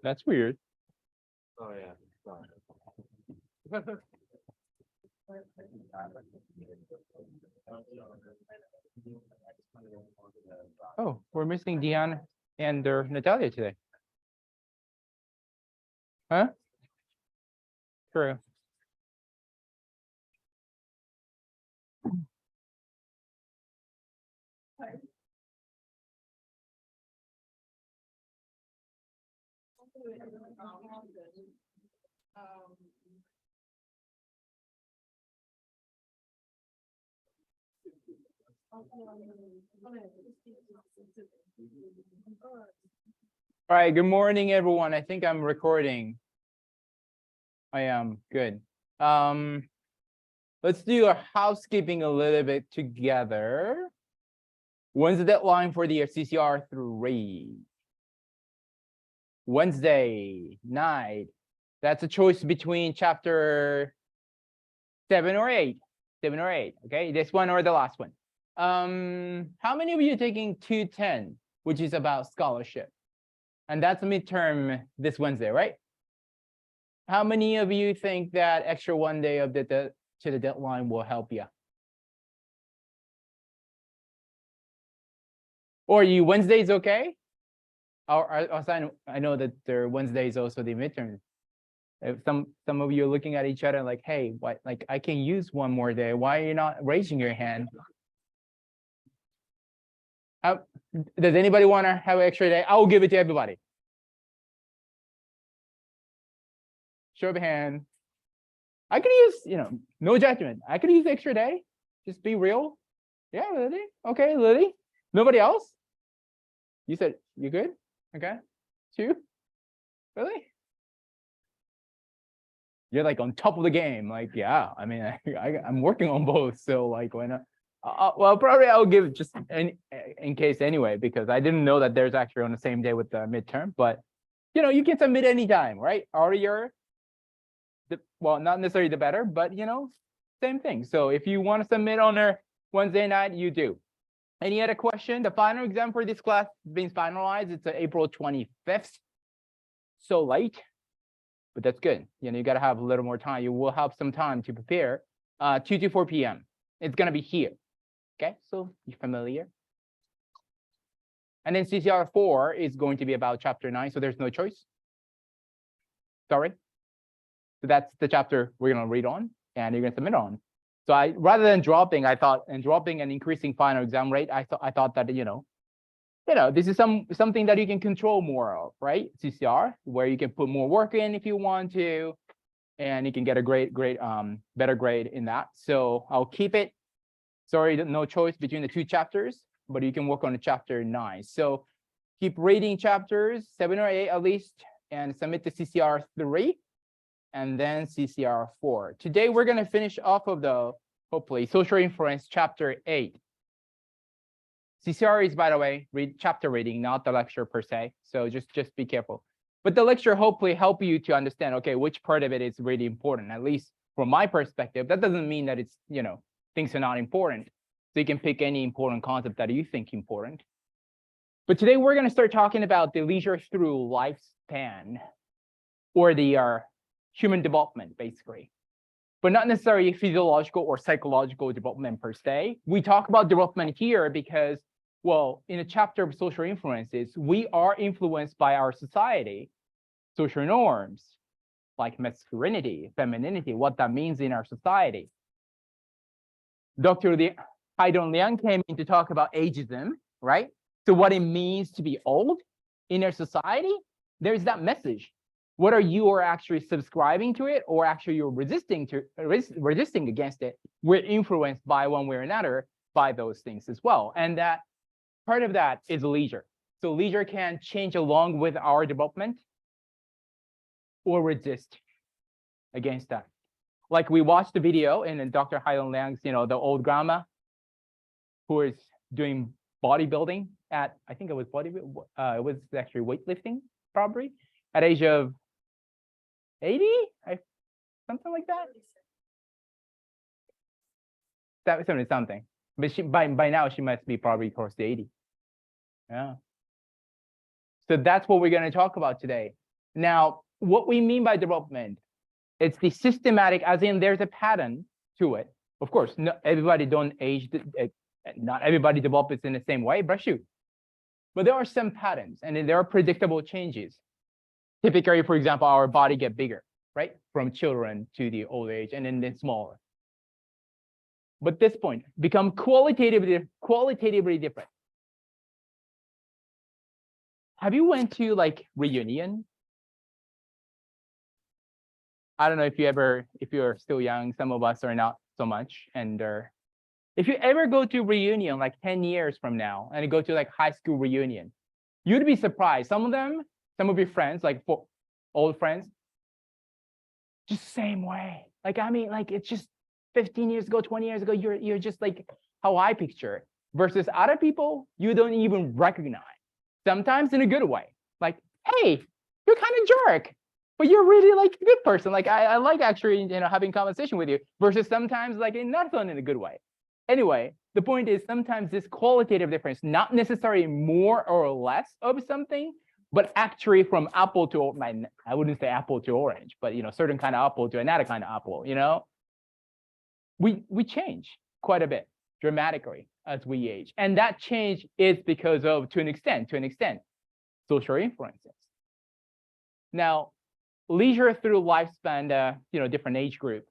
That's weird. Oh yeah. Oh, we're missing Dion and Natalia today. Huh? True. All right, good morning, everyone. I think I'm recording. I am good. Let's do a housekeeping a little bit together. When's the deadline for the CCR3? Wednesday night. That's a choice between chapter 7 or 8. 7 or 8. Okay, this one or the last one. How many of you are taking 210, which is about scholarship? And that's a midterm this Wednesday, right? How many of you think that extra 1 day of to the deadline will help you? Or you Wednesdays okay? Or I know that there Wednesday is also the midterm. If some of you are looking at each other like, hey, what? Like I can use 1 more day. Why are you not raising your hand? Does anybody want to have an extra day? I will give it to everybody. Show of hand. I could use, no judgment. I could use extra day. Just be real. Yeah, Lily. Okay, Lily. Nobody else? You said you good? Okay. 2? Really? You're like on top of the game. Like, yeah, I mean, I'm working on both. So like when well, probably I'll give just in case anyway, because I didn't know that there's actually on the same day with the midterm, but you can submit anytime, right? Earlier, well, not necessarily the better, but same thing. So if you want to submit on a Wednesday night, you do. Any other question? The final exam for this class is being finalized. It's April 25th. So late, but that's good. You got to have a little more time. You will have some time to prepare. 2 to 4 p.m. It's going to be here. Okay, so you're familiar. And then CCR4 is going to be about chapter 9, so there's no choice. Sorry. So that's the chapter we're going to read on, and you're going to submit on. So rather than dropping, dropping and increasing final exam rate, I thought that this is something that you can control more of, right? CCR, where you can put more work in if you want to, and you can get a better grade in that. So I'll keep it. Sorry, no choice between the 2 chapters, but you can work on chapter 9. So keep reading chapters 7 or 8 at least, and submit the CCR3. And then CCR4. Today, we're going to finish off of hopefully, social inference chapter 8. CCR is, by the way, chapter reading, not the lecture per se. So just be careful. But the lecture hopefully help you to understand, okay, which part of it is really important, at least from my perspective. That doesn't mean that it's, things are not important. So you can pick any important concept that you think important. But today, we're going to start talking about the leisure through lifespan, or the human development, basically, but not necessarily physiological or psychological development per se. We talk about development here because, well, in a chapter of social influences, we are influenced by our society, social norms, like masculinity, femininity, what that means in our society. Dr. Haidong Liang came in to talk about ageism, right? So what it means to be old in our society, there's that message. Whether you are actually subscribing to it or actually you're resisting against it, we're influenced by one way or another by those things as well. And that part of that is leisure. So leisure can change along with our development or resist against that. Like we watched the video in Dr. Haidong Liang's, the old grandma who is doing bodybuilding at, I think it was it was actually weightlifting, probably at age of 80, something like that. 70 something. But she by now she must be probably close to 80. Yeah. So that's what we're going to talk about today. Now, what we mean by development, it's the systematic, as in there's a pattern to it. Of course, not everybody don't age, not everybody develops in the same way, bless you. But there are some patterns, and there are predictable changes. Typically, for example, our body get bigger, right? From children to the old age, and then smaller. But this point become qualitatively different. Have you went to like reunion? I don't know if you're still young, some of us are not so much. And if you ever go to reunion like 10 years from now and you go to like high school reunion, you'd be surprised. Some of your friends, like old friends, just same way. Like, I mean, like it's just 15 years ago, 20 years ago, you're just like how I picture it. Versus other people you don't even recognize. Sometimes in a good way. Like, hey, you're kind of jerk, but you're really like a good person. Like I like actually, having conversation with you. Versus sometimes like not in a good way. Anyway, the point is sometimes this qualitative difference, not necessarily more or less of something, but actually from apple to, I wouldn't say apple to orange, but certain kind of apple to another kind of apple, we change quite a bit dramatically as we age. And that change is because of, to an extent, social influences. Now, leisure through lifespan, different age group.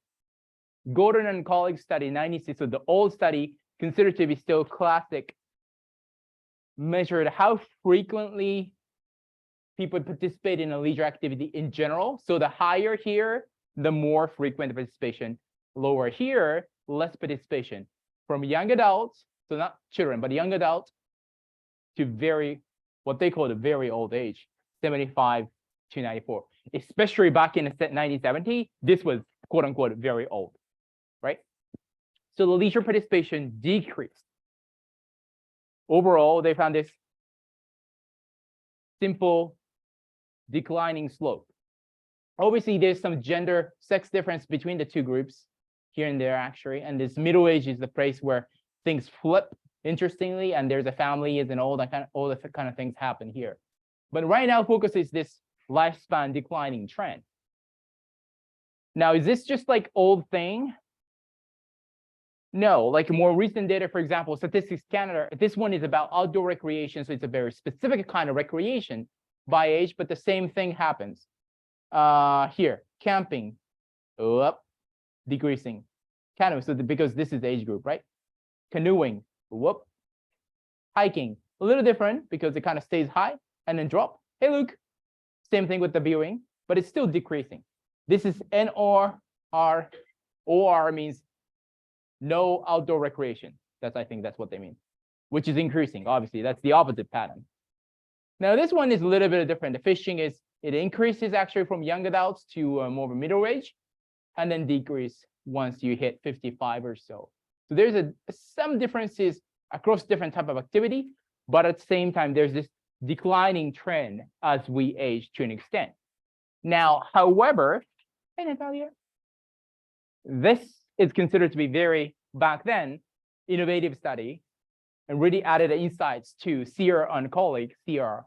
Gordon and colleagues study 96, so the old study considered to be still classic, measured how frequently people participate in a leisure activity in general. So the higher here, the more frequent participation. Lower here, less participation. From young adults, so not children, but young adults, to what they call the very old age, 75 to 94. Especially back in the 1970s, this was quote unquote very old, right? So the leisure participation decreased. Overall, they found this simple declining slope. Obviously, there's some gender sex difference between the two groups here and there actually, and this middle age is the place where things flip interestingly, and there's a family and all the kind of things happen here. But right now, focus is this lifespan declining trend. Now, is this just like old thing? No, like more recent data, for example, Statistics Canada, this one is about outdoor recreation, so it's a very specific kind of recreation by age, but the same thing happens. Here, camping, decreasing. Canoe, so because this is age group, right? Canoeing, hiking, a little different because it kind of stays high and then drop. Hey, Luke, same thing with the viewing, but it's still decreasing. This is NR, OR means no outdoor recreation. I think that's what they mean, which is increasing. Obviously, that's the opposite pattern. Now, this one is a little bit different. The fishing it increases actually from young adults to more of a middle age, and then decrease once you hit 55 or so. So there's some differences across different type of activity, but at the same time, there's this declining trend as we age to an extent. Now, however, hey, Natalia, this is considered to be very, back then, innovative study, and really added insights to Sear and colleague, CR,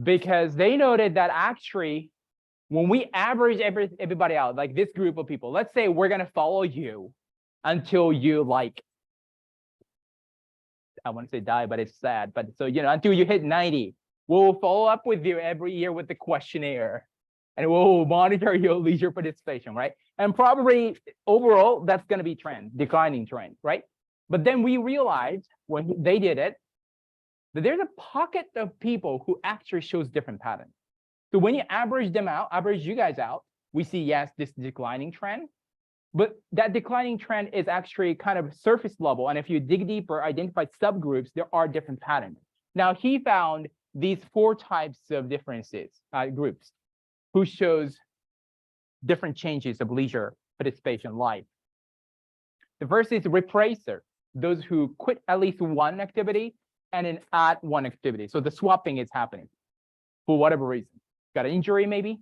because they noted that actually, when we average everybody out, like this group of people, let's say we're going to follow you until you I want to say die, but it's sad. But so, until you hit 90, we'll follow up with you every year with the questionnaire, and we'll monitor your leisure participation, right? And probably overall, that's going to be declining trend, right? But then we realized when they did it, that there's a pocket of people who actually shows different patterns. So when you average you guys out, we see, yes, this declining trend, but that declining trend is actually kind of surface level. And if you dig deeper, identify subgroups, there are different patterns. Now, he found these 4 types of differences, groups, who shows different changes of leisure participation life. The first is replacer, those who quit at least one activity and then add one activity. So the swapping is happening for whatever reason. Got an injury maybe,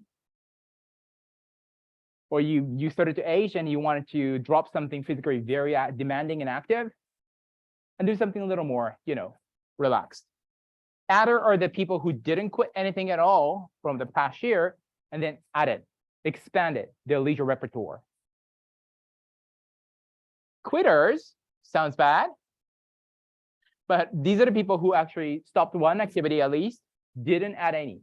or you started to age and you wanted to drop something physically very demanding and active, and do something a little more, relaxed. Adder are the people who didn't quit anything at all from the past year and then added, expanded their leisure repertoire. Quitters sounds bad, but these are the people who actually stopped one activity at least, didn't add any.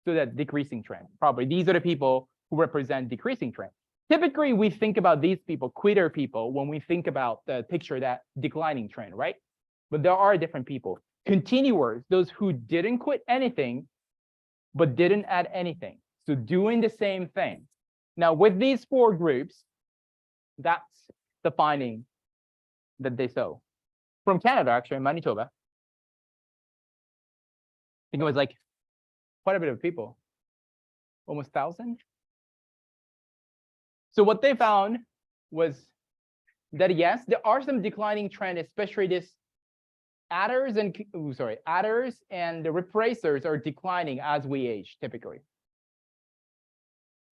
So that decreasing trend. Probably these are the people who represent decreasing trend. Typically, we think about these people, quitter people, when we think about the picture that declining trend, right? But there are different people. Continuers, those who didn't quit anything, but didn't add anything. So doing the same thing. Now, with these 4 groups, that's the finding that they saw. From Canada, actually, in Manitoba. I think it was like quite a bit of people, almost 1,000. So what they found was that, yes, there are some declining trend, especially this adders and the replacers are declining as we age typically,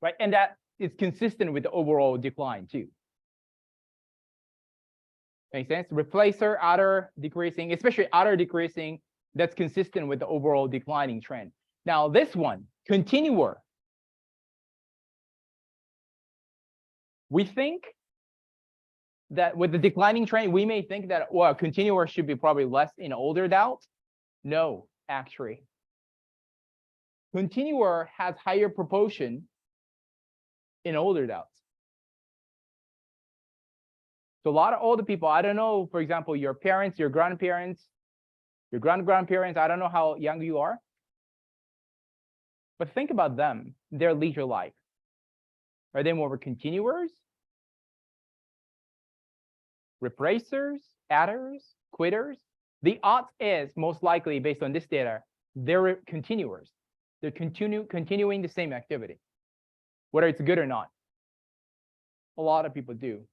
right? And that is consistent with the overall decline too. Makes sense? Replacer, adder decreasing, especially adder decreasing, that's consistent with the overall declining trend. Now this one, continuer. We think that with the declining trend, we may think that, well, continuer should be probably less in older adults. No, actually. Continuer has higher proportion in older adults. So a lot of older people, I don't know, for example, your parents, your grandparents, your grandparents, I don't know how young you are. But think about them, their leisure life. Are they more continuers? Replacers, adders, quitters? The odds is most likely, based on this data, they're continuers. They're continuing the same activity, whether it's good or not. A lot of people do.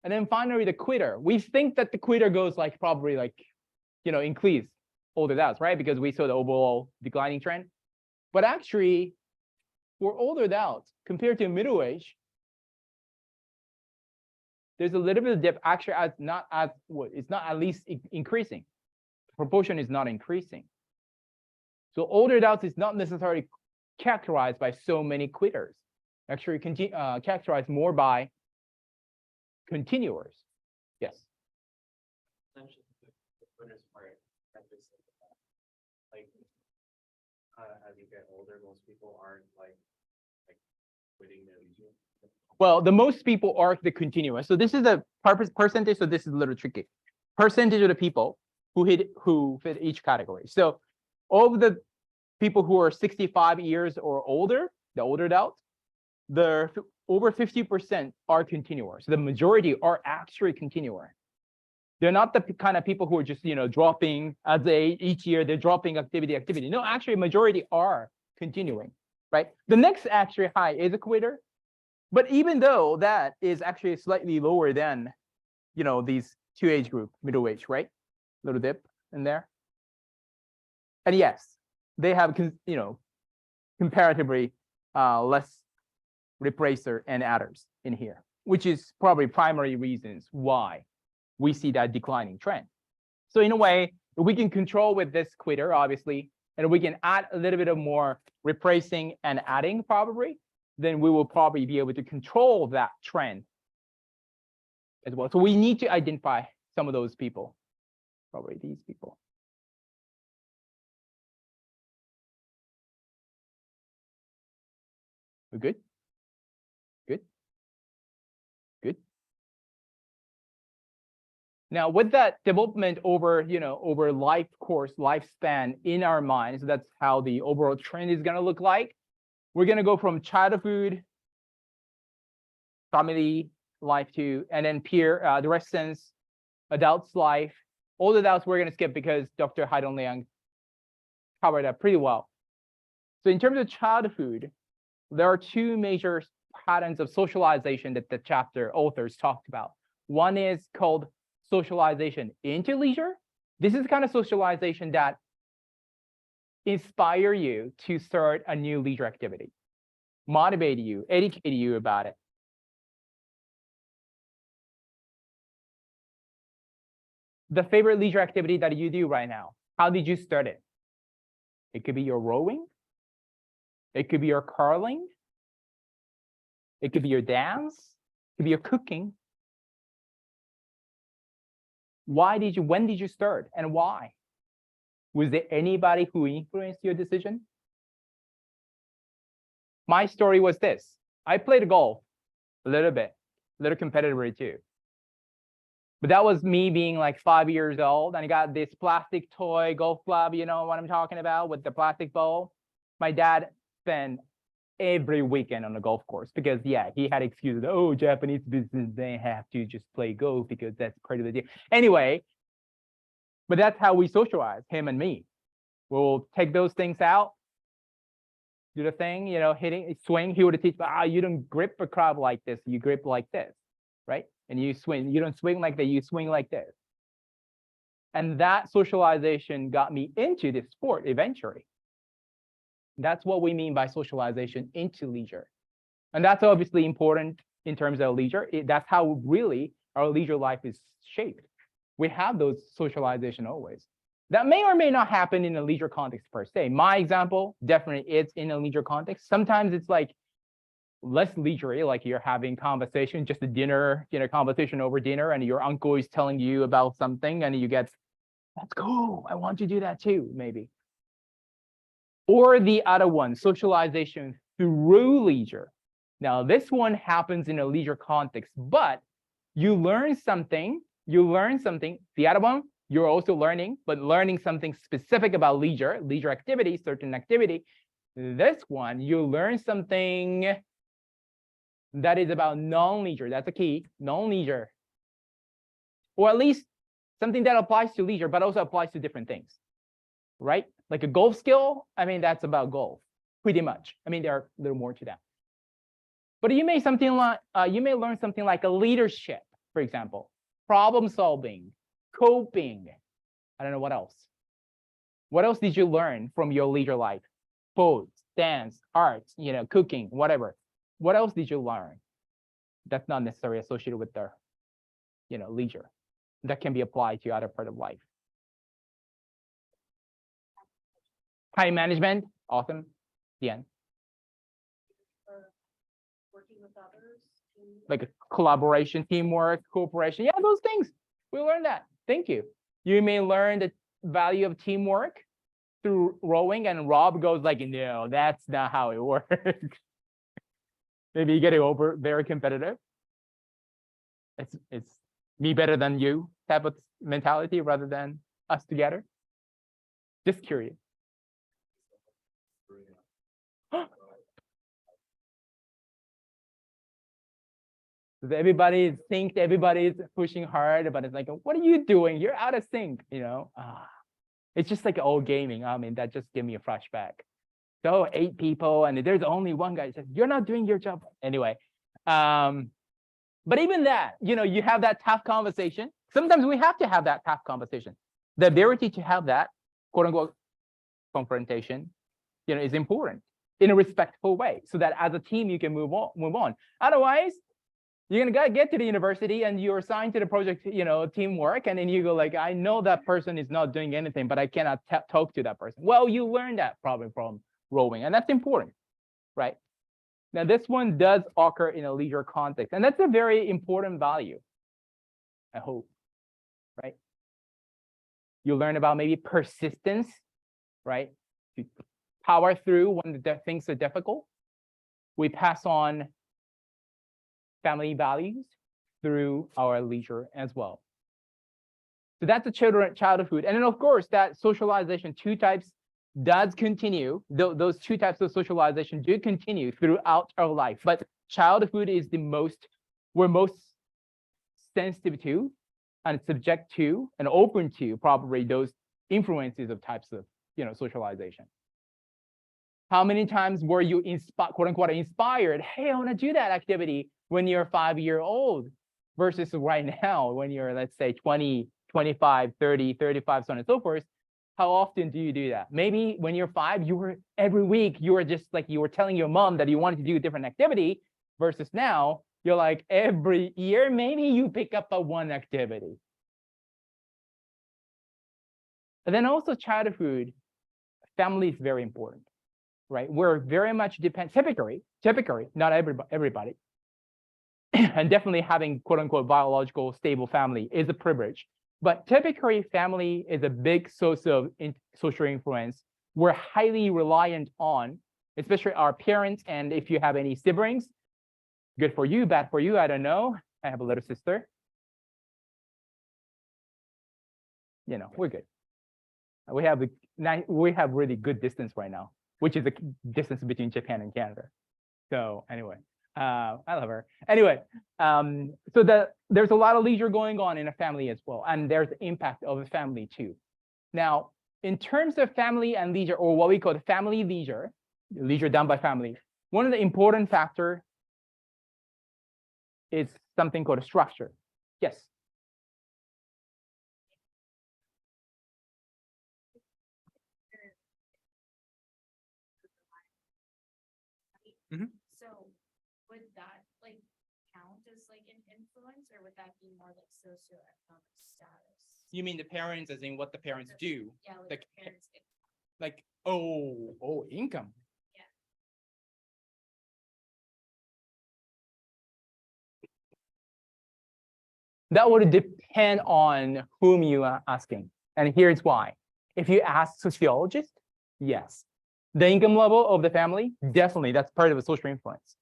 And then finally, the quitter. We think that the quitter goes like probably like, increase older adults, right? Because we saw the overall declining trend. But actually, for older adults, compared to middle age, there's a little bit of dip. Actually, it's not at least increasing. The proportion is not increasing. So older adults is not necessarily characterized by so many quitters. Actually, characterized more by continuers. Yes. As you get older, most people aren't like quitting their leisure. Well, the most people are the continuous. So this is the percentage. So this is a little tricky. Percentage of the people who fit each category. So of the people who are 65 years or older, the older adults, the over 50% are continuers. So the majority are actually continuer. They're not the kind of people who are just dropping as each year they're dropping activity. No, actually majority are continuing, right? The next actually high is a quitter, but even though that is actually slightly lower than these 2 age group, middle age, right? Little dip in there. And yes, they have comparatively less replacer and adders in here, which is probably primary reasons why we see that declining trend. So in a way, if we can control with this quitter, obviously, and we can add a little bit of more replacing and adding probably, then we will probably be able to control that trend as well. So we need to identify some of those people, probably these people. We're good? Good? Good? Now, with that development over, over life course, lifespan in our minds, that's how the overall trend is going to look like. We're going to go from childhood, family life to, and then peer, adolescence, adults life. All adults we're going to skip because Dr. Haidong Liang covered that pretty well. So in terms of childhood, there are 2 major patterns of socialization that the chapter authors talked about. One is called socialization into leisure, This is the kind of socialization that inspire you to start a new leisure activity, motivate you, educate you about it. The favorite leisure activity that you do right now, how did you start it? It could be your rowing. It could be your curling. It could be your dance. It could be your cooking. When did you start and why? Was there anybody who influenced your decision? My story was this. I played golf a little bit, a little competitively too. But that was me being like 5 years old, and I got this plastic toy golf club, you know what I'm talking about, with the plastic ball. My dad spent every weekend on the golf course because, yeah, he had excuses. Oh, Japanese business, they have to just play golf because that's part of the deal. Anyway, but that's how we socialize, him and me. We'll take those things out, do the thing, you know, hitting, swing. He would teach, you don't grip a club like this, you grip like this, right? And you swing, you don't swing like that, you swing like this. And that socialization got me into this sport eventually. That's what we mean by socialization into leisure. And that's obviously important in terms of leisure. That's how really our leisure life is shaped. We have those socialization always. That may or may not happen in a leisure context per se. My example, definitely it's in a leisure context. Sometimes it's like less leisurely, like you're having conversation, just a dinner, you know, conversation over dinner, and your uncle is telling you about something, and you get, that's cool, I want to do that too, maybe. Or the other one, socialization through leisure. Now, this one happens in a leisure context, but you learn something. The other one, you're also learning, but learning something specific about leisure activity, certain activity. This one, you learn something that is about non-leisure. That's a key, non-leisure. Or at least something that applies to leisure, but also applies to different things, right? Like a golf skill, I mean, that's about golf, pretty much. I mean, there are a little more to that. But you may learn something like a leadership, for example, problem solving, coping. I don't know what else. What else did you learn from your leisure life? Sports, dance, arts, you know, cooking, whatever. What else did you learn that's not necessarily associated with the, you know, leisure, that can be applied to other part of life? Time management, awesome. The end. Working with others. Like a collaboration, teamwork, cooperation. Yeah, those things. We learned that. Thank you. You may learn the value of teamwork through rowing, and Rob goes like, no, that's not how it works. Maybe you get it over very competitive. It's me better than you type of mentality rather than us together. Just curious. Everybody is synced, everybody is pushing hard, but it's like, what are you doing? You're out of sync, you know? It's just like old gaming. I mean, that just gave me a flashback. So 8 people, and there's only one guy who says, you're not doing your job. Anyway, but even that, you know, you have that tough conversation. Sometimes we have to have that tough conversation. The ability to have that, quote unquote, confrontation, you know, is important in a respectful way, so that as a team, you can move on. Otherwise, you're gonna get to the university and you're assigned to the project, you know, teamwork, and then you go like, I know that person is not doing anything, but I cannot talk to that person. Well, you learn that probably from rowing, and that's important, right? Now, this one does occur in a leisure context, and that's a very important value, I hope, right? You learn about maybe persistence, right? To power through when the things are difficult. We pass on family values through our leisure as well. So that's the childhood. And then, of course, that socialization, 2 types, does continue. Those 2 types of socialization do continue throughout our life. But childhood is we're most sensitive to and subject to and open to probably those influences of types of, you know, socialization. How many times were you quote unquote inspired? Hey, I want to do that activity when you're 5-year-old versus right now when you're, let's say, 20, 25, 30, 35, so on and so forth. How often do you do that? Maybe when you're 5, you were every week, you were just like, you were telling your mom that you wanted to do a different activity, versus now you're like every year, maybe you pick up a one activity. And then also childhood, family is very important, right? We're very much typically, not everybody, and definitely having quote unquote biological stable family is a privilege. But typically, family is a big source of social influence. We're highly reliant on, especially our parents. And if you have any siblings, good for you, bad for you, I don't know. I have a little sister. You know, we're good. We have really good distance right now, which is the distance between Japan and Canada. So anyway. I love her. Anyway, so there's a lot of leisure going on in a family as well, and there's the impact of the family too. Now, in terms of family and leisure, or what we call the family leisure done by family, one of the important factor is something called a structure. Yes. Mm-hmm. So would that like count as like an influence, or would that be more like socioeconomic status? You mean the parents, as in what the parents do? Yeah, like Like, parents. like income. Yeah. That would depend on whom you are asking. And here's why. If you ask sociologists, yes. The income level of the family, definitely, that's part of a social influence.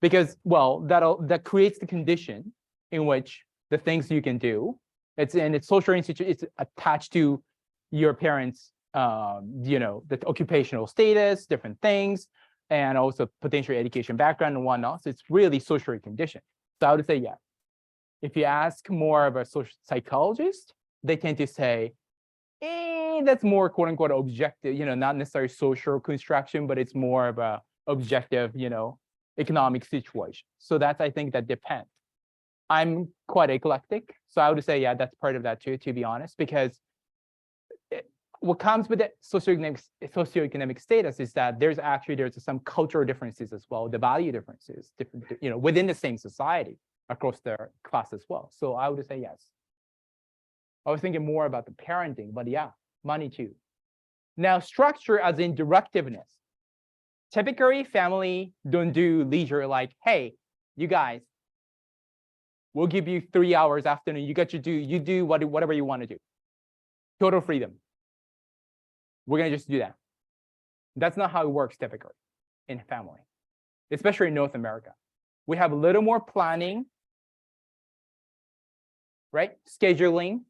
Because, well, that creates the condition in which the things you can do, it's social institute, it's attached to your parents, you know, the occupational status, different things, and also potential education background and whatnot. So it's really socially conditioned. So I would say, yeah. If you ask more of a social psychologist, they tend to say, that's more quote unquote objective, you know, not necessarily social construction, but it's more of a objective, you know, economic situation. So that's, I think that depends. I'm quite eclectic. So I would say, yeah, that's part of that too, to be honest, because what comes with the socioeconomic status is that there's some cultural differences as well, the value differences, different, you know, within the same society across their class as well. So I would say yes. I was thinking more about the parenting, but yeah, money too. Now, structure as in directiveness. Typically, family don't do leisure like, hey, you guys, we'll give you 3 hours afternoon. You do whatever you want to do. Total freedom. We're gonna just do that. That's not how it works typically in family, especially in North America. We have a little more planning, right? Scheduling.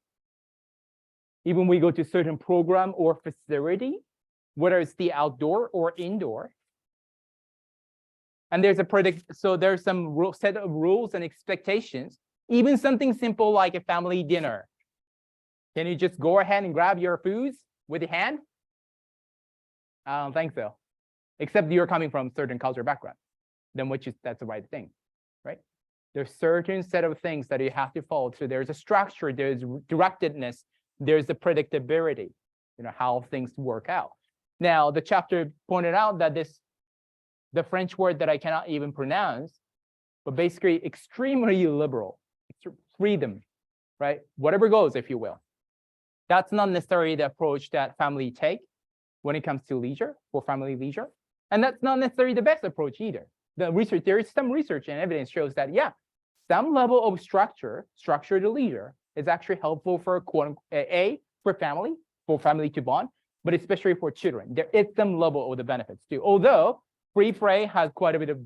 Even we go to certain program or facility, whether it's the outdoor or indoor. And there's there's some set of rules and expectations, even something simple like a family dinner. Can you just go ahead and grab your foods with your hand? I don't think so, except you're coming from certain cultural background, then that's the right thing, right? There's certain set of things that you have to follow. So there's a structure, there's directedness, there's the predictability, you know, how things work out. Now, the chapter pointed out that the French word that I cannot even pronounce, but basically extremely liberal, freedom, right? Whatever goes, if you will. That's not necessarily the approach that family take when it comes to leisure, for family leisure. And that's not necessarily the best approach either. There is some research and evidence shows that, yeah, some level of structure to leisure is actually helpful for for family to bond, but especially for children. There is some level of the benefits too, although free play has quite a bit of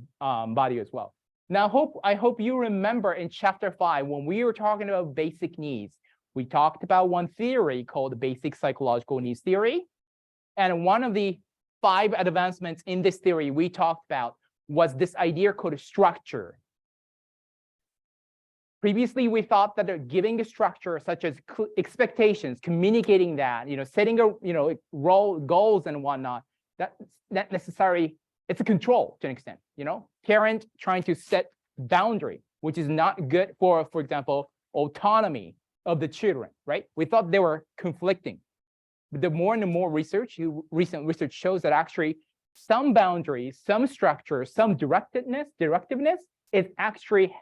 body as well. Now, I hope you remember in chapter 5, when we were talking about basic needs, we talked about one theory called the basic psychological needs theory. And one of the 5 advancements in this theory we talked about was this idea called structure. Previously, we thought that giving a structure such as expectations, communicating that, you know, setting role goals and whatnot, that's not necessary. It's a control to an extent, you know, parent trying to set boundary, which is not good for example, autonomy of the children, right? We thought they were conflicting. But the more and more recent research shows that actually some boundaries, some structure, some directiveness is actually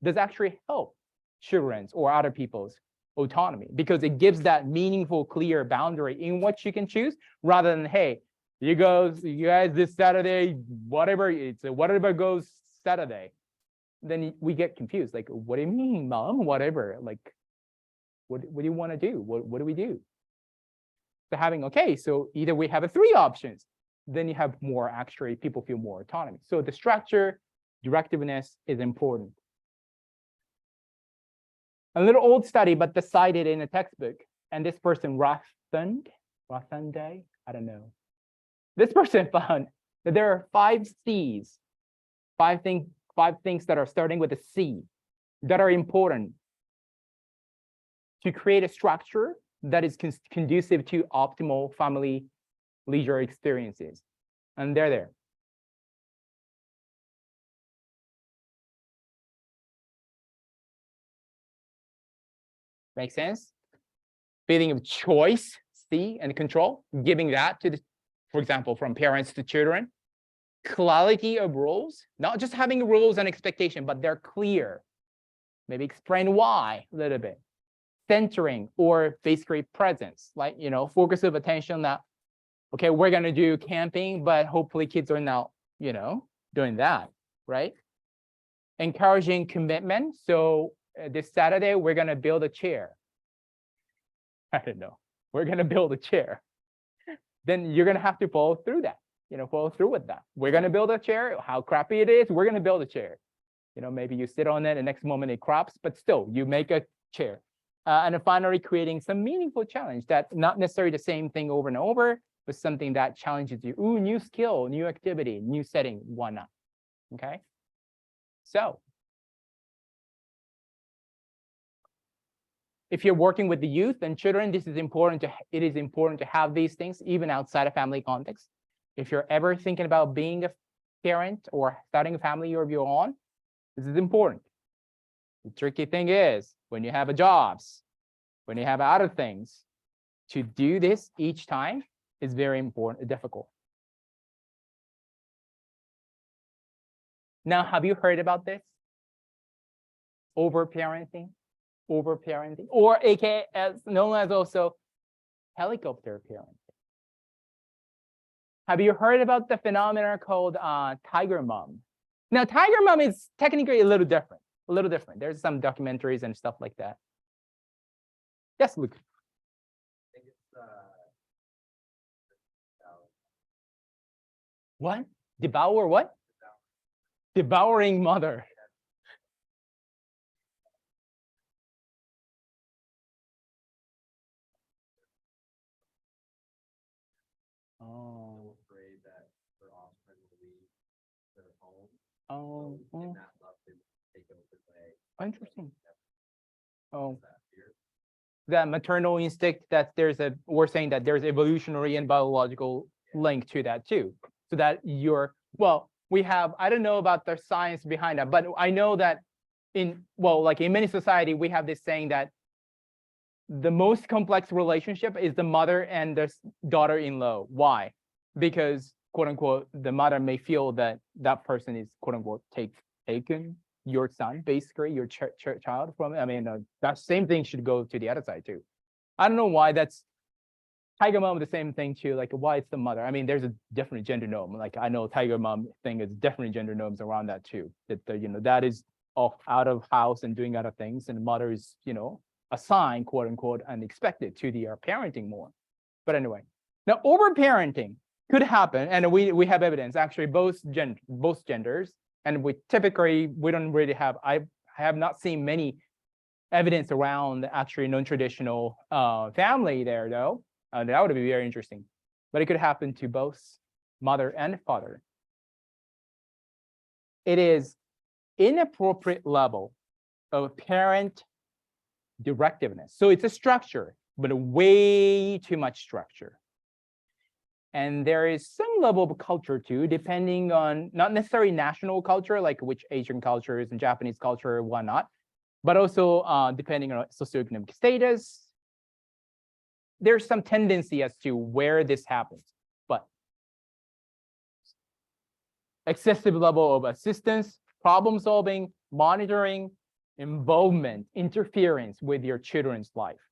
does actually help children's or other people's autonomy, because it gives that meaningful, clear boundary in what you can choose, rather than, hey, you guys this Saturday, whatever goes Saturday. Then we get confused. Like, what do you mean, mom? Whatever. Like, what do you want to do? What do we do? So so either we have 3 options, then you have more, actually, people feel more autonomy. So the structure, directiveness is important. A little old study, but cited in a textbook. And this person, Rothunde, I don't know. This person found that there are 5 C's, 5 things that are starting with a C that are important to create a structure that is conducive to optimal family leisure experiences. And they're there. Make sense? Feeling of choice, C, and control, giving that to for example, from parents to children. Clarity of rules, not just having rules and expectation, but they're clear. Maybe explain why a little bit. Centering, or basically presence, like, focus of attention that, okay, we're going to do camping, but hopefully kids are not, doing that, right? Encouraging commitment. So this Saturday, we're going to build a chair. I don't know. We're going to build a chair. Then you're going to have to follow through that, follow through with that. We're going to build a chair. How crappy it is, we're going to build a chair. Maybe you sit on it, the next moment it crops, but still you make a chair. And then finally, creating some meaningful challenge that not necessarily the same thing over and over, but something that challenges you. Ooh, new skill, new activity, new setting, why not? Okay. So if you're working with the youth and children, it is important to have these things even outside of family context. If you're ever thinking about being a parent or starting a family of your own, this is important. The tricky thing is when you have jobs, when you have other things, to do this each time is very important, difficult. Now, have you heard about this? Overparenting, or aka as known as also helicopter parenting. Have you heard about the phenomenon called tiger mom? Now, tiger mom is technically a little different. There's some documentaries and stuff like that. Yes, Luke. I think it's What? Devour what? Devouring mother. Oh. afraid that their offspring will leave their home. Oh. And not love to take over the way. Interesting. Oh. That fear. That maternal instinct, we're saying that there's evolutionary and biological link to that too. So that I don't know about the science behind that, but I know that in many society, we have this saying that the most complex relationship is the mother and the daughter-in-law. Why? Because, quote unquote, the mother may feel that that person is, quote unquote, taken your son, basically your child from. That same thing should go to the other side too. I don't know why that's tiger mom, the same thing too. Like, why it's the mother? There's a different gender norm. Like, I know tiger mom thing is definitely gender norms around that too. That that is off out of house and doing other things, and the mother is assigned, quote unquote, and expected to the parenting more. But anyway, now overparenting could happen, and we have evidence actually both genders, and we don't really have. I have not seen many evidence around actually non-traditional family there though. That would be very interesting, but it could happen to both mother and father. It is inappropriate level of parent directiveness. So it's a structure, but way too much structure. And there is some level of culture too, depending on not necessarily national culture, like which Asian cultures and Japanese culture, whatnot, but also depending on socioeconomic status, there's some tendency as to where this happens. But excessive level of assistance, problem solving, monitoring, involvement, interference with your children's life.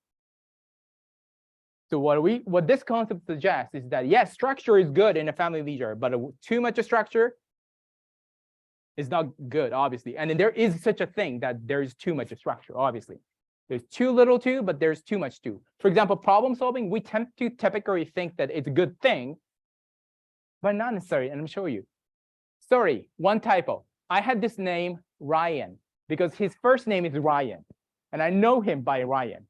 So what this concept suggests is that yes, structure is good in a family leisure, but too much structure is not good, obviously. And then there is such a thing that there is too much structure, obviously. There's too little too, but there's too much too. For example, problem solving, we tend to typically think that it's a good thing, but not necessarily. And I'm show you. Sorry, one typo. I had this name Ryan because his first name is Ryan, and I know him by Ryan.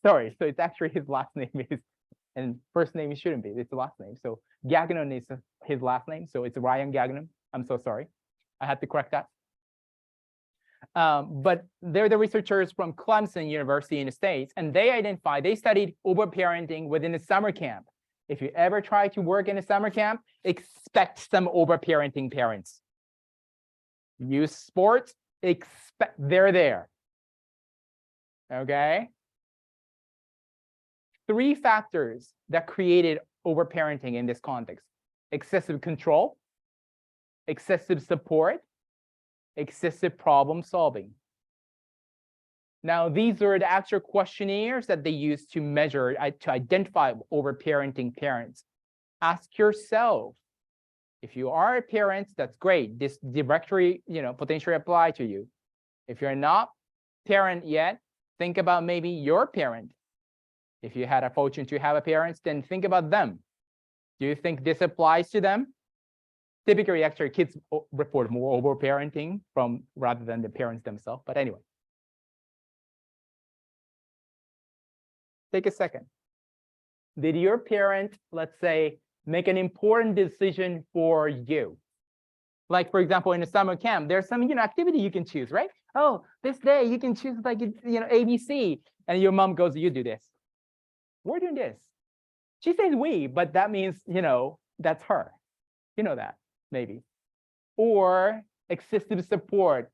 Sorry, so it's actually his last name is, and first name it shouldn't be. It's the last name. So Gagnon is his last name, so it's Ryan Gagnon. I'm so sorry. I had to correct that. But they're the researchers from Clemson University in the States, and they studied overparenting within a summer camp. If you ever try to work in a summer camp, expect some overparenting parents. Use sports, expect they're there. Okay? 3 factors that created overparenting in this context: excessive control, excessive support, excessive problem solving. Now, these are the actual questionnaires that they use to measure, to identify overparenting parents. Ask yourself, if you are a parent, that's great. This directory, potentially apply to you. If you're not parent yet, think about maybe your parent. If you had a fortune to have a parent, then think about them. Do you think this applies to them? Typically, actually, kids report more overparenting rather than the parents themselves. But anyway, take a second. Did your parent, let's say, make an important decision for you? Like, for example, in a summer camp, there's some activity you can choose, right? Oh, this day you can choose like ABC, and your mom goes, you do this. We're doing this. She says we, but that means that's her. You know that. Maybe. Or excessive support.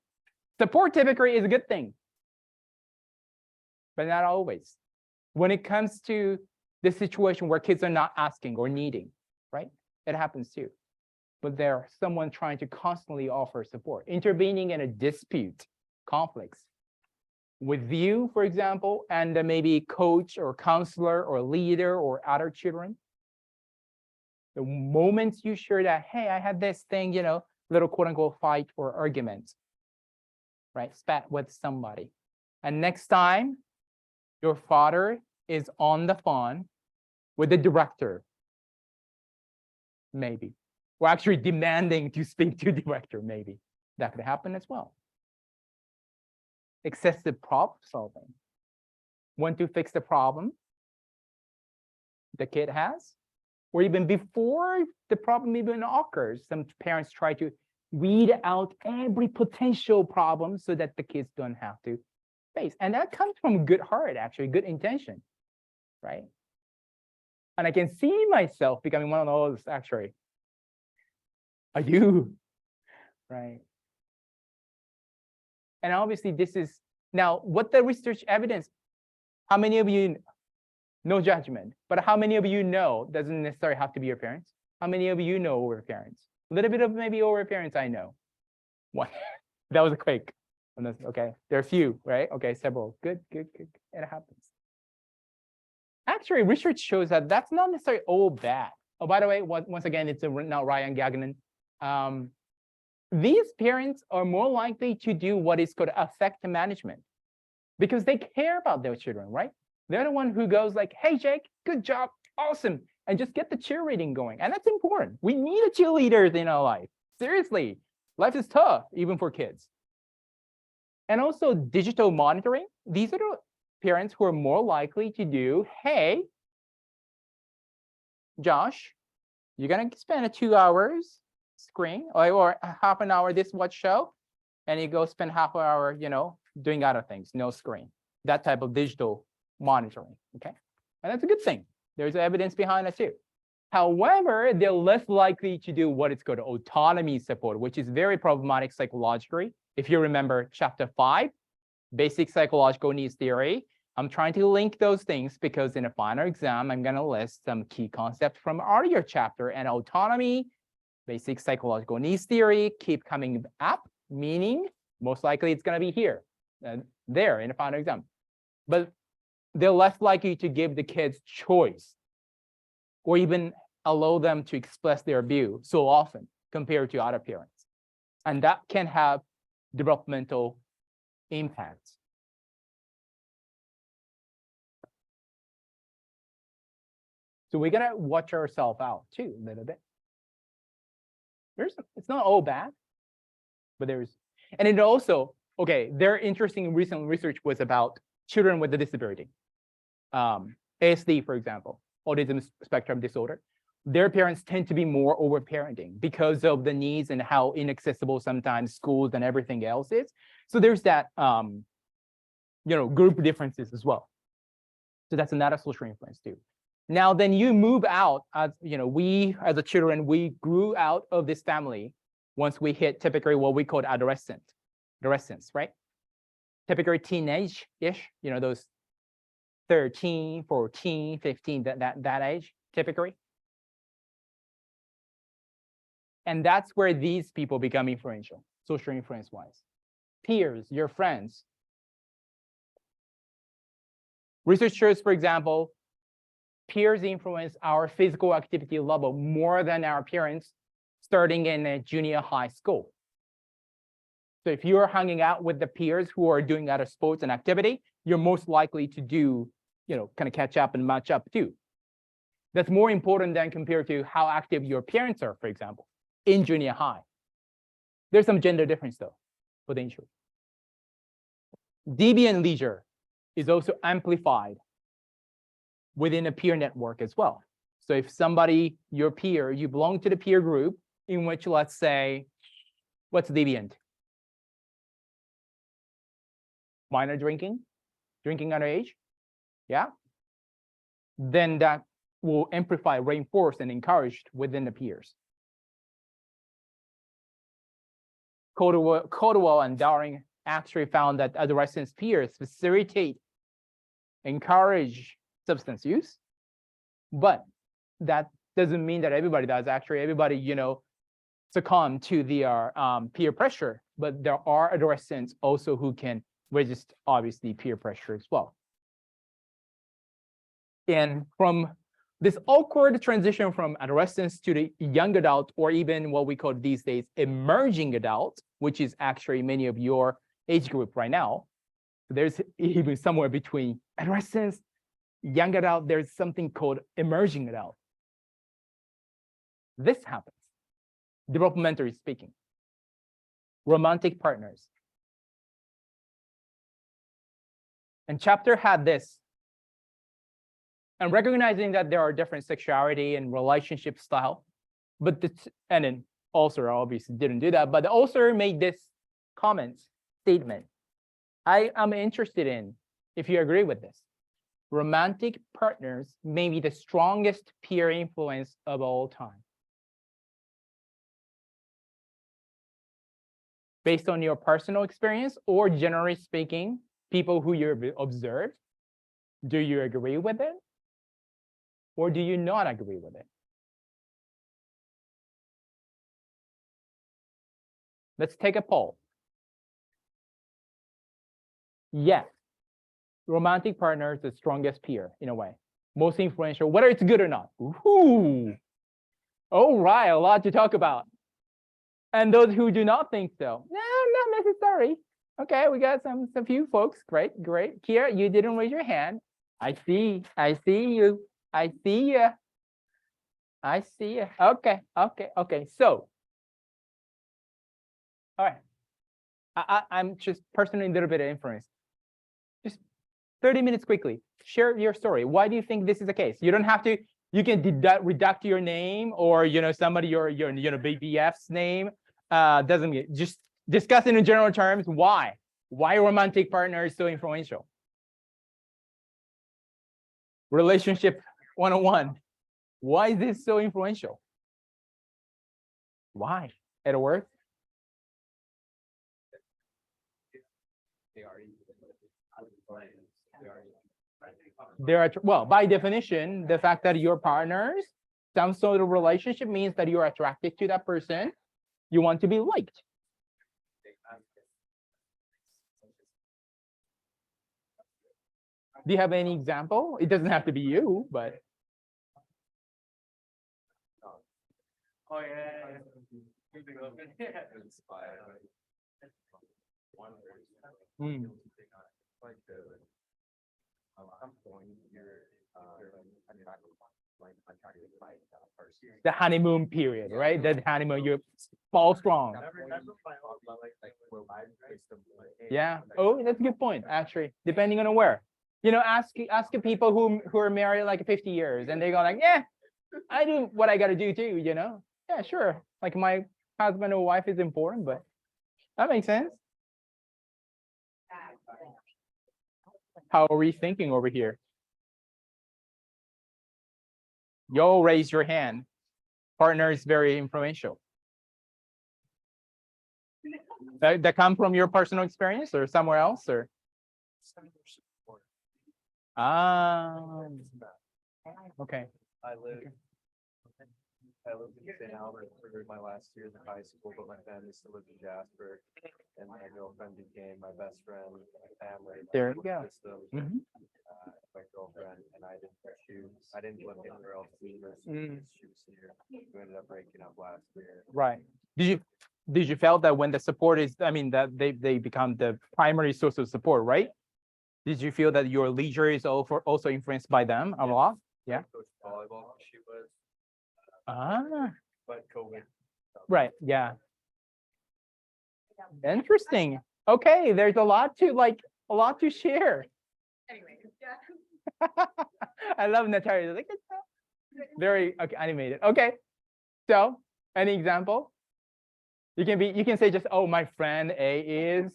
Support typically is a good thing, but not always. When it comes to the situation where kids are not asking or needing, right? It happens too. But there's someone trying to constantly offer support, intervening in a dispute, conflicts with you, for example, and maybe coach or counselor or leader or other children. The moment you share that, hey, I had this thing, little quote unquote fight or argument, right? Spat with somebody. And next time your father is on the phone with the director, maybe, or actually demanding to speak to the director, maybe that could happen as well. Excessive problem solving. Want to fix the problem the kid has, or even before the problem even occurs, some parents try to weed out every potential problem so that the kids don't have to face. And that comes from good heart, actually, good intention, right? And I can see myself becoming one of those, actually. I do, right? And obviously, this is now what the research evidence. How many of you, no judgment, but how many of you know, doesn't necessarily have to be your parents? How many of you know over parents? A little bit of maybe over parents, I know. One, that was a quick. Okay, there are a few, right? Okay, several. Good. It happens. Actually, research shows that that's not necessarily all bad. Oh, by the way, once again, it's now Ryan Gagnon. These parents are more likely to do what is called affect management because they care about their children, right? They're the one who goes like, hey, Jake, good job, awesome, and just get the cheerleading going. And that's important. We need a cheerleaders in our life. Seriously, life is tough, even for kids. And also digital monitoring. These are the parents who are more likely to do, hey, Josh, you're going to spend 2 hours screen or half an hour this watch show, and you go spend half an hour, doing other things, no screen. That type of digital monitoring, okay? And that's a good thing. There's evidence behind it too. However, they're less likely to do what is called autonomy support, which is very problematic psychologically If you remember chapter 5, basic psychological needs theory, I'm trying to link those things because in a final exam, I'm going to list some key concepts from earlier chapter, and autonomy, basic psychological needs theory keep coming up, meaning most likely it's going to be here and there in a final exam. But they're less likely to give the kids choice or even allow them to express their view so often compared to other parents. And that can have developmental impacts. So we're gonna watch ourselves out too a little bit. It's not all bad, but and it also, okay, their interesting recent research was about children with a disability. ASD, for example, autism spectrum disorder. Their parents tend to be more overparenting because of the needs and how inaccessible sometimes schools and everything else is. So there's that, group differences as well. So that's another social influence too. Now, then you move out, as we as a children, we grew out of this family once we hit typically what we call adolescence, right? Typically teenage-ish, those 13, 14, 15, that age, typically. And that's where these people become influential, social influence-wise. Peers, your friends. Research shows, for example, peers influence our physical activity level more than our parents starting in a junior high school. So if you're hanging out with the peers who are doing other sports and activity, you're most likely to do, kind of catch up and match up too. That's more important than compared to how active your parents are, for example, in junior high. There's some gender difference though, potentially. Deviant leisure is also amplified within a peer network as well. So if somebody, your peer, you belong to the peer group in which, let's say, what's deviant? Minor drinking underage, yeah? Then that will amplify, reinforce, and encouraged within the peers. Caldwell and Dowling actually found that adolescent peers facilitate, encourage substance use, but that doesn't mean that everybody does. Actually, everybody, succumb to their peer pressure, but there are adolescents also who can resist, obviously, peer pressure as well. And from this awkward transition from adolescence to the young adult, or even what we call these days emerging adult, which is actually many of your age group right now, there's even somewhere between adolescence, young adult, there's something called emerging adult. This happens, developmentally speaking. Romantic partners. And chapter had this. And recognizing that there are different sexuality and relationship style, but and then author obviously didn't do that, but the author made this statement. I am interested in if you agree with this. Romantic partners may be the strongest peer influence of all time. Based on your personal experience, or generally speaking, people who you've observed, do you agree with it? Or do you not agree with it? Let's take a poll. Yes, romantic partner is the strongest peer in a way, most influential, whether it's good or not. Ooh. All right, a lot to talk about. And those who do not think so, no, not necessary. Okay, we got some few folks. Great. Kira, you didn't raise your hand. I see you. I see you. Okay. So, all right. I'm just personally a little bit of influence. Just 30 minutes quickly. Share your story. Why do you think this is the case? You don't have to. You can redact your name or somebody your BBF's name. Doesn't get. Just discuss in general terms. Why romantic partner is so influential. Relationship 101. Why is this so influential? Why? At work? Well, by definition, the fact that you're partners, some sort of relationship means that you're attracted to that person. You want to be liked. Do you have any example? It doesn't have to be you, but Oh yeah. Hmm. The honeymoon period, right? The honeymoon, you fall strong. Yeah. Oh, that's a good point, actually, depending on where. You know, ask people who are married like 50 years and they go like, yeah, I do what I got to do too, you know? Yeah, sure. Like my husband or wife is important, but that makes sense. How are we thinking over here? Yo, raise your hand. Partner is very influential. That come from your personal experience or somewhere else, or? Okay. I lived in St. Albert for my last years of high school, but my family still lived in Jasper, and my girlfriend became my best friend, my family. My There you go. system, Mhm. my girlfriend, and I didn't live anywhere else either. So Mm. she was here. We ended up breaking up last year. Right. Did you felt that when the support is, I mean, that they become the primary source of support, right? Did you feel that your leisure is also influenced by them a lot? Yeah. Coach volleyball, she was, but COVID. Right. Yeah. Interesting. Okay, there's a lot to share. Anyway, yeah. I love Natalia. Like it's very animated. Okay. So, any example? You can say just, oh, my friend A is.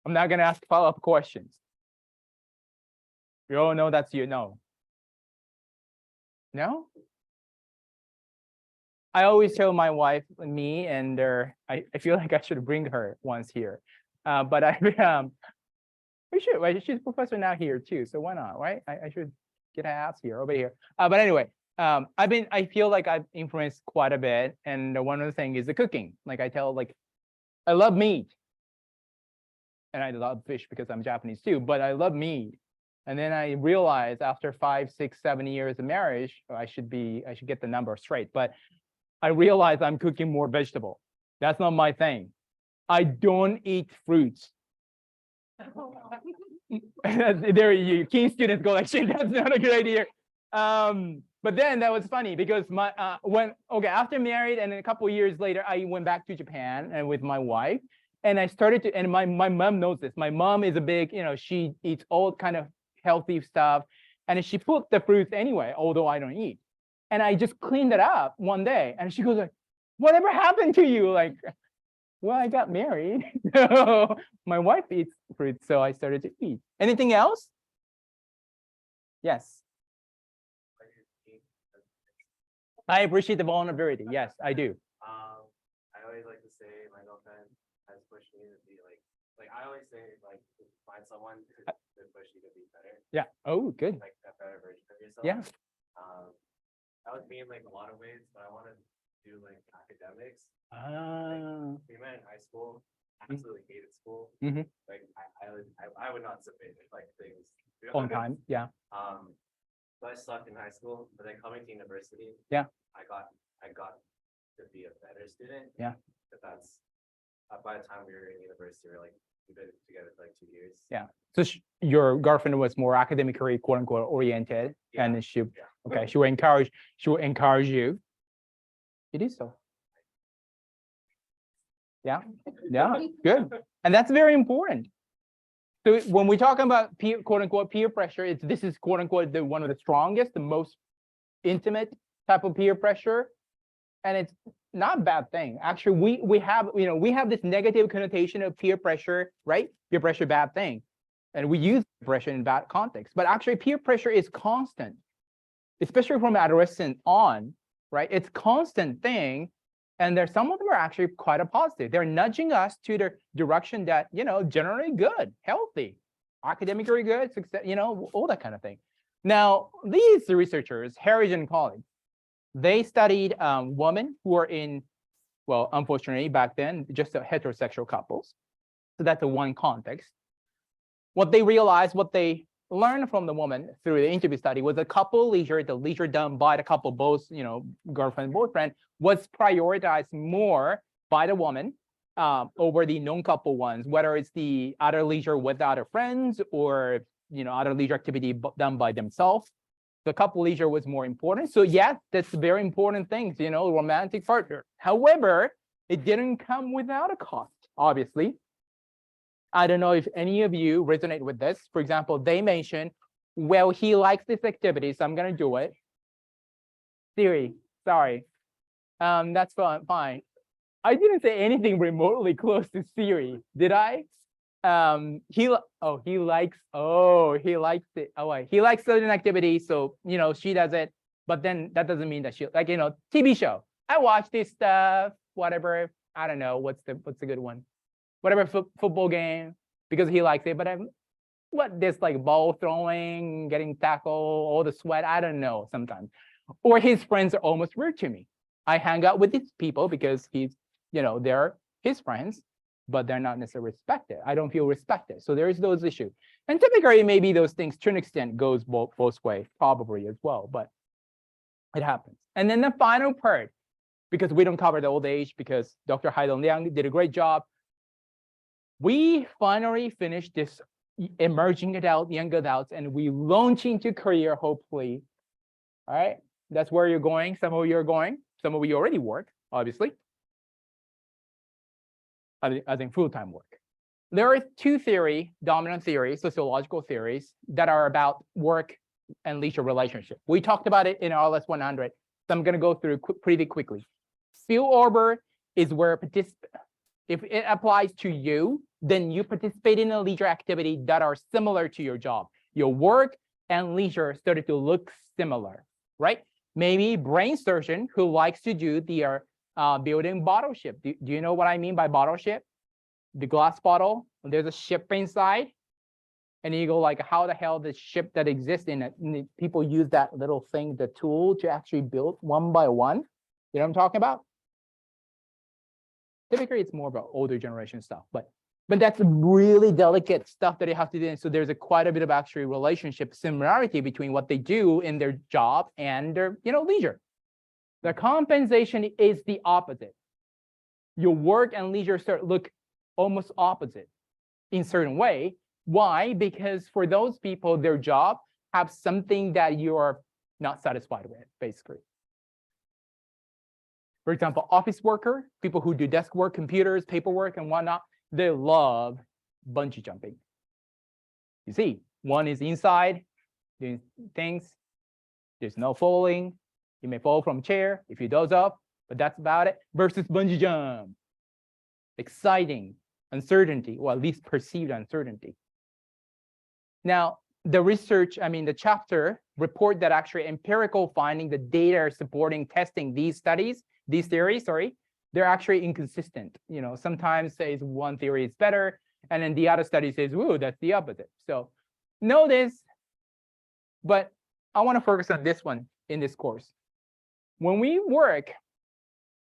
I'm not gonna ask follow-up questions. You all know that's you. No. No? I always tell my wife, me, and I feel like I should bring her once here. But we should, right? She's a professor now here too, so why not, right? I should get her ass here over here. But anyway, I feel like I've influenced quite a bit, and one of the things is the cooking. Like I tell, like I love meat, and I love fish because I'm Japanese too. But I love meat, and then I realized after 5, 6, 7 years of marriage, I should get the number straight. But I realized I'm cooking more vegetable. That's not my thing. I don't eat fruits. There you keen students go like, shit, that's not a good idea. But then that was funny because after married and then a couple of years later, I went back to Japan and with my wife, and I started to, and my mom knows this. My mom is a big, she eats all kind of healthy stuff, and she put the fruits anyway, although I don't eat. And I just cleaned it up one day, and she goes like, "Whatever happened to you?" Like, well, I got married. So my wife eats fruit, so I started to eat. Anything else? Yes. I appreciate the vulnerability. Yes, I do. I always like to say my girlfriend has pushed me to be like I always say, like, find someone to push you to be better. Yeah. Oh, good. Like a better version of yourself. Yeah. That was me in like a lot of ways, but I want to do like academics. We met in high school. Absolutely hated school. Mhm. Like I would not submit like things On time. Yeah. So I sucked in high school, but then coming to university, Yeah. I got to be a better student. Yeah. But that's by the time we were in university, we've been together for like 2 years. Yeah. So your girlfriend was more academically, quote unquote, oriented, and then she will encourage you. It is so. Yeah. Yeah. Good. And that's very important. So when we talk about peer, quote unquote, peer pressure, this is quote unquote one of the strongest, the most intimate type of peer pressure, and it's not a bad thing. Actually, we have this negative connotation of peer pressure, right? Peer pressure, bad thing, and we use pressure in bad context. But actually, peer pressure is constant, especially from adolescent on, right? It's constant thing. And there's some of them are actually quite a positive. They're nudging us to the direction that, generally good, healthy. academically good, success, all that kind of thing. Now, these researchers, Harris and colleagues, they studied women who are in, well, unfortunately back then, just heterosexual couples. So that's the one context. What they realized, what they learned from the woman through the interview study was the couple leisure, the leisure done by the couple, both, girlfriend, boyfriend, was prioritized more by the woman over the non-couple ones, whether it's the other leisure with other friends or, other leisure activity done by themselves. The couple leisure was more important. So yes, that's very important things, romantic partner. However, it didn't come without a cost, obviously. I don't know if any of you resonate with this. For example, they mentioned, well, he likes this activity, so I'm going to do it. Siri, sorry. That's fine. I didn't say anything remotely close to Siri, did I? He likes it. Oh, he likes certain activity, so she does it, but then that doesn't mean that she TV show. I watch this stuff, whatever. I don't know what's the good one, whatever football game, because he likes it. But this like ball throwing, getting tackled, all the sweat. I don't know sometimes, or his friends are almost rude to me. I hang out with these people because they're his friends, but they're not necessarily respected. I don't feel respected. So there's those issues. And typically, maybe those things to an extent goes both ways, probably as well, but it happens. And then the final part, because we don't cover the old age, because Dr. Haidong Liang did a great job. We finally finished this emerging adult, young adults, and we launch into career, hopefully. All right, that's where you're going. Some of you are going. Some of you already work, obviously. I think full-time work. There are two dominant theories, sociological theories, that are about work and leisure relationship. We talked about it in RLS 100, so I'm going to go through pretty quickly. Spillover is where if it applies to you, then you participate in a leisure activity that are similar to your job. Your work and leisure started to look similar, right? Maybe brain surgeon who likes to do the building bottle ship. Do you know what I mean by bottle ship? The glass bottle, there's a ship inside, and you go like, how the hell the ship that exists in it? And people use that little thing, the tool, to actually build one by one. You know what I'm talking about? Typically, it's more about older generation stuff, but that's really delicate stuff that you have to do. And so there's quite a bit of actually relationship similarity between what they do in their job and their leisure. The compensation is the opposite. Your work and leisure look almost opposite in certain way. Why? Because for those people, their job have something that you're not satisfied with, basically. For example, office worker, people who do desk work, computers, paperwork, and whatnot, they love bungee jumping. You see, one is inside doing things. There's no falling. You may fall from a chair if you doze off, but that's about it. Versus bungee jump. Exciting, uncertainty, or at least perceived uncertainty. Now, the chapter report that actually empirical finding, the data supporting testing these theories, they're actually inconsistent. Sometimes says one theory is better, and then the other study says, "Ooh, that's the opposite." So know this, but I want to focus on this one in this course. When we work,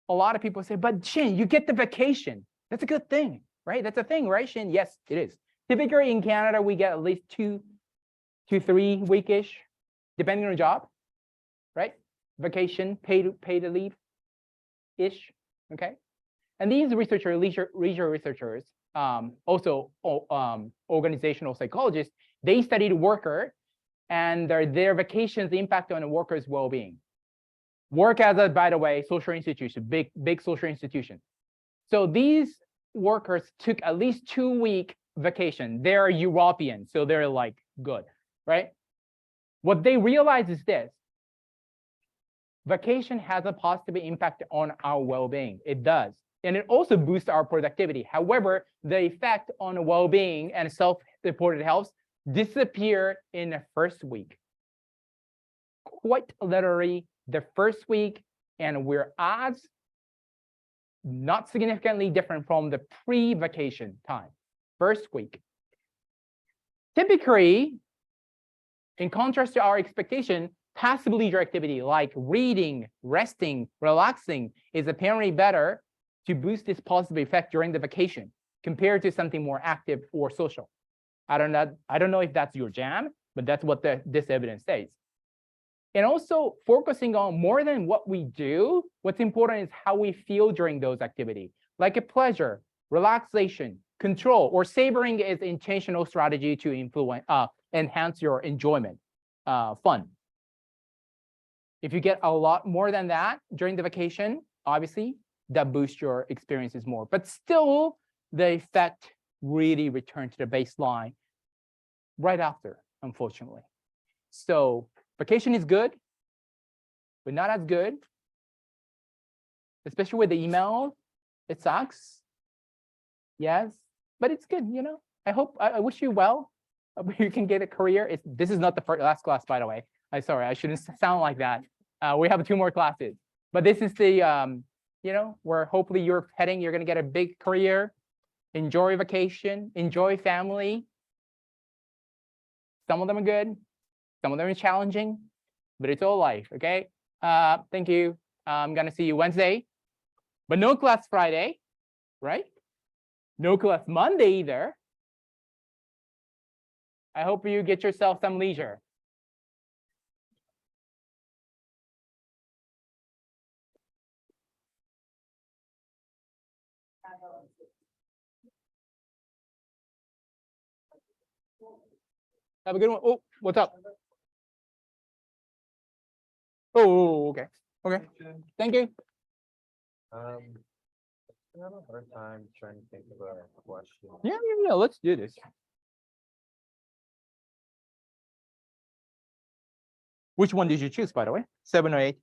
a lot of people say, "But Shin, you get the vacation. That's a good thing, right? That's a thing, right, Shin?" Yes, it is. Typically in Canada, we get at least 2 to 3 weekish, depending on the job, right? Vacation, paid leave-ish, okay? And these researchers, leisure researchers, also organizational psychologists, they studied worker and their vacations impact on a worker's well-being. Work as a, by the way, social institution, big social institution. So these workers took at least 2-week vacation. They're European, so they're like good, right? What they realize is this: vacation has a positive impact on our well-being. It does. And it also boosts our productivity. However, the effect on well-being and self-reported health disappear in the first week. Quite literally, the first week, and whereas not significantly different from the pre-vacation time, first week. Typically, in contrast to our expectation, passive leisure activity like reading, resting, relaxing is apparently better to boost this positive effect during the vacation compared to something more active or social. I don't know if that's your jam, but that's what this evidence says. And also focusing on more than what we do, what's important is how we feel during those activities, like a pleasure, relaxation, control, or savoring is intentional strategy to enhance your enjoyment, fun. If you get a lot more than that during the vacation, obviously that boosts your experiences more, but still the effect really return to the baseline right after, unfortunately. So vacation is good, but not as good, especially with the email. It sucks. Yes, but it's good, you know. I wish you well. I hope you can get a career. This is not the last class, by the way. Sorry, I shouldn't sound like that. We have 2 more classes, but this is the you know, where hopefully you're gonna get a big career, enjoy vacation, enjoy family. Some of them are good, some of them are challenging, but it's all life, okay? Thank you. I'm gonna see you Wednesday, but no class Friday, right? No class Monday either. I hope you get yourself some leisure. Have a good one. Oh, what's up? Oh, okay. Okay. Thank you. I have a hard time trying to think of a question. Yeah. Let's do this. Which one did you choose, by the way? 7 or 8?